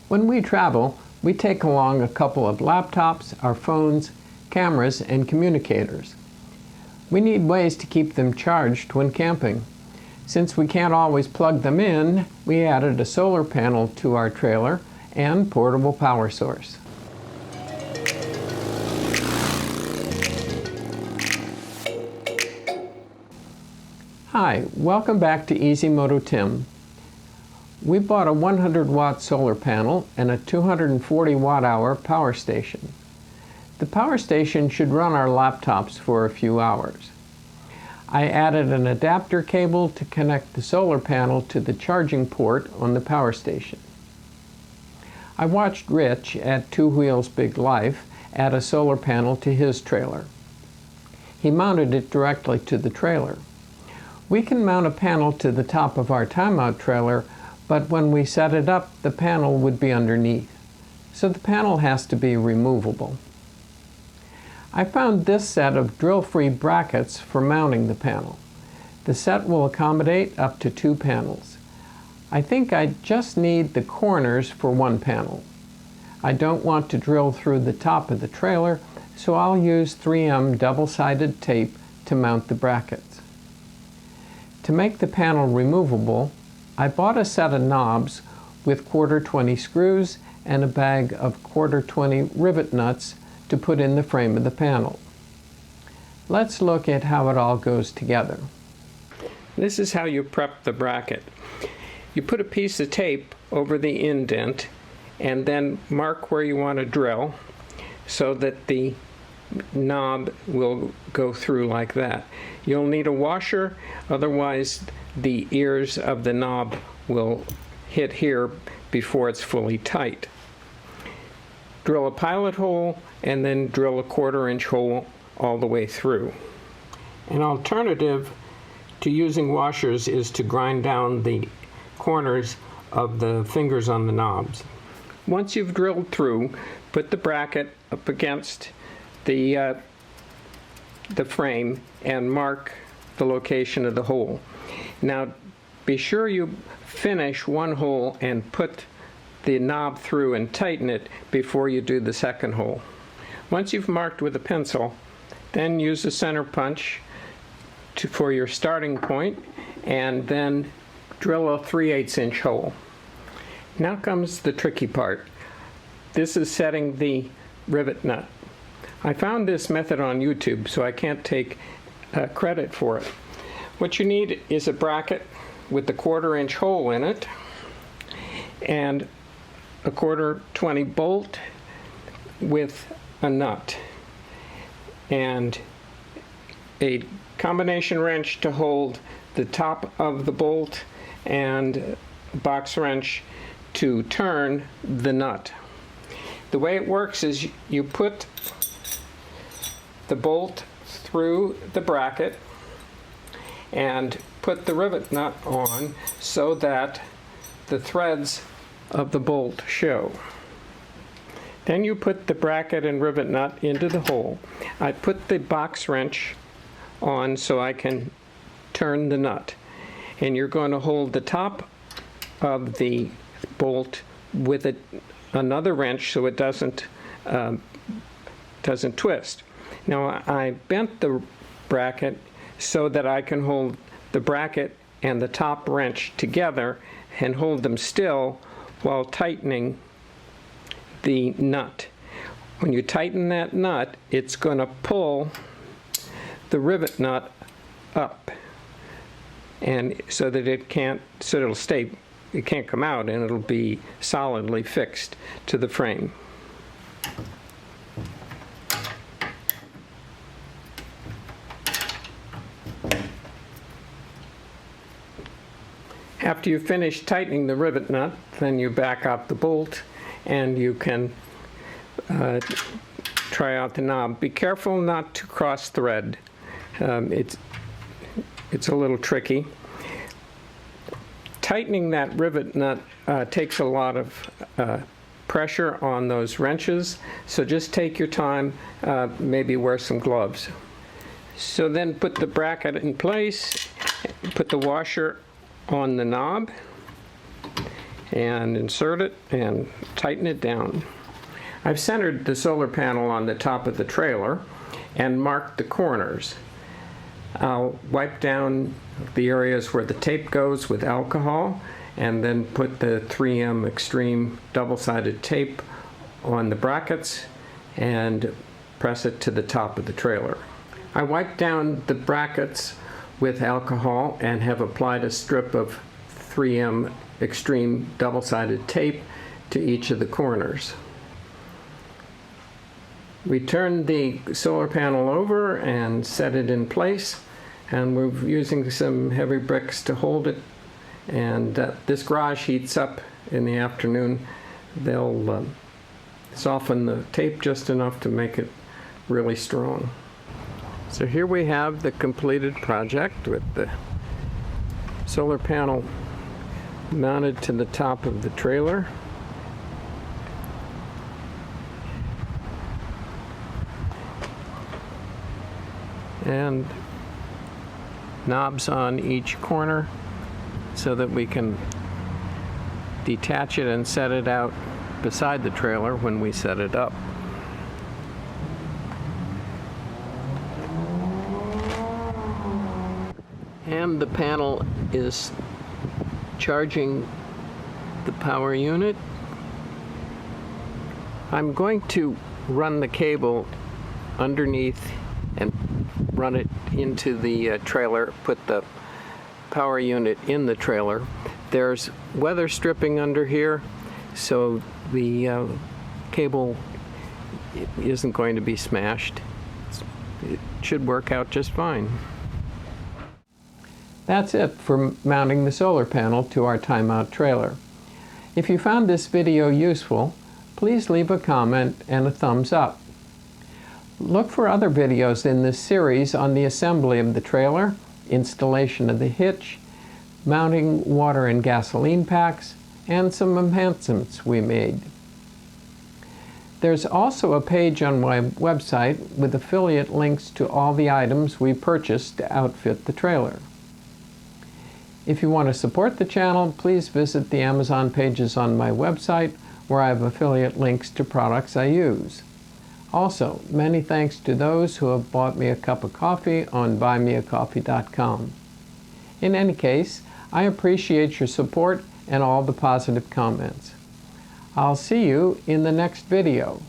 When we travel, we take along a couple of laptops, our phones, cameras, and communicators. We need ways to keep them charged when camping. Since we can't always plug them in, we added a solar panel to our trailer and portable power source. Hi, welcome back to Easy Moto Tim. We bought a 100-watt solar panel and a 240 watt-hour power station. The power station should run our laptops for a few hours. I added an adapter cable to connect the solar panel to the charging port on the power station. I watched Rich at Two Wheels Big Life add a solar panel to his trailer. He mounted it directly to the trailer. We can mount a panel to the top of our timeout trailer, but when we set it up, the panel would be underneath. So the panel has to be removable. I found this set of drill-free brackets for mounting the panel. The set will accommodate up to 2 panels. I think I just need the corners for 1 panel. I don't want to drill through the top of the trailer, so I'll use 3M double-sided tape to mount the brackets. To make the panel removable, I bought a set of knobs with 1/4-20 screws and a bag of 1/4-20 rivet nuts to put in the frame of the panel. Let's look at how it all goes together. This is how you prep the bracket. You put a piece of tape over the indent and then mark where you want to drill so that the knob will go through like that. You'll need a washer, otherwise the ears of the knob will hit here before it's fully tight. Drill a pilot hole and then drill a 1/4-inch hole all the way through. An alternative to using washers is to grind down the corners of the fingers on the knobs. Once you've drilled through, put the bracket up against the frame and mark the location of the hole. Now be sure you finish one hole and put the knob through and tighten it before you do the second hole. Once you've marked with a pencil, then use a center punch for your starting point and then drill a 3/8-inch hole. Now comes the tricky part. This is setting the rivet nut. I found this method on YouTube, so I can't take credit for it. What you need is a bracket with the 1/4-inch hole in it and a 1/4-20 bolt with a nut and a combination wrench to hold the top of the bolt and a box wrench to turn the nut. The way it works is you put the bolt through the bracket and put the rivet nut on so that the threads of the bolt show. Then you put the bracket and rivet nut into the hole. I put the box wrench on so I can turn the nut. And you're going to hold the top of the bolt with another wrench so it doesn't twist. Now I bent the bracket so that I can hold the bracket and the top wrench together and hold them still while tightening the nut. When you tighten that nut, it's going to pull the rivet nut up, and so that it can't come out, and it'll be solidly fixed to the frame. After you finish tightening the rivet nut, then you back out the bolt and you can try out the knob. Be careful not to cross thread. It's a little tricky. Tightening that rivet nut takes a lot of pressure on those wrenches, so just take your time, maybe wear some gloves. So then put the bracket in place, put the washer on the knob, and insert it and tighten it down. I've centered the solar panel on the top of the trailer and marked the corners. I'll wipe down the areas where the tape goes with alcohol and then put the 3M Extreme double-sided tape on the brackets and press it to the top of the trailer. I wiped down the brackets with alcohol and have applied a strip of 3M Extreme double-sided tape to each of the corners. We turned the solar panel over and set it in place, and we're using some heavy bricks to hold it. And this garage heats up in the afternoon. They'll soften the tape just enough to make it really strong. So here we have the completed project with the solar panel mounted to the top of the trailer. And knobs on each corner so that we can detach it and set it out beside the trailer when we set it up. And the panel is charging the power unit. I'm going to run the cable underneath and run it into the trailer, put the power unit in the trailer. There's weather stripping under here, so the cable isn't going to be smashed. It should work out just fine. That's it for mounting the solar panel to our timeout trailer. If you found this video useful, please leave a comment and a thumbs up. Look for other videos in this series on the assembly of the trailer, installation of the hitch, mounting water and gasoline packs, and some enhancements we made. There's also a page on my website with affiliate links to all the items we purchased to outfit the trailer. If you want to support the channel, please visit the Amazon pages on my website where I have affiliate links to products I use. Also, many thanks to those who have bought me a cup of coffee on buymeacoffee.com. In any case, I appreciate your support and all the positive comments. I'll see you in the next video.